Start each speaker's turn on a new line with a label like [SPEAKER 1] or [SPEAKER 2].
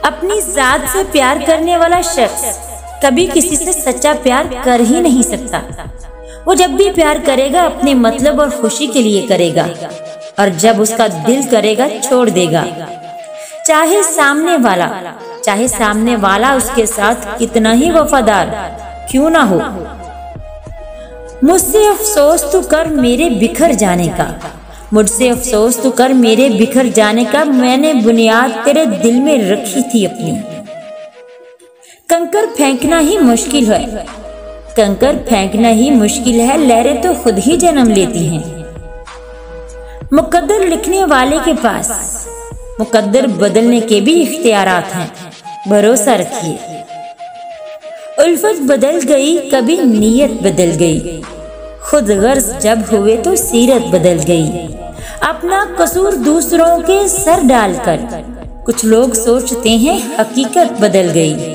[SPEAKER 1] अपनी जात से प्यार करने वाला शख्स कभी किसी से सच्चा प्यार कर ही नहीं सकता। वो जब भी प्यार करेगा अपने मतलब और खुशी के लिए करेगा, और जब उसका दिल करेगा छोड़ देगा, चाहे सामने वाला उसके साथ कितना ही वफादार क्यों ना हो। मुझसे अफसोस तू कर मेरे बिखर जाने का, मुझसे अफसोस तू कर मेरे बिखर जाने का, मैंने बुनियाद तेरे दिल में रखी थी अपनी। कंकर फेंकना ही मुश्किल है, कंकर फेंकना ही मुश्किल है, लहरें तो खुद ही जन्म लेती हैं। मुकद्दर लिखने वाले के पास मुकद्दर बदलने के भी इख्तियारात हैं, भरोसा रखिए। उल्फत बदल गई, कभी नीयत बदल गई, खुद गर्ज जब हुए तो सीरत बदल गई। अपना कसूर दूसरों के सर डालकर कुछ लोग सोचते हैं हकीकत बदल गई।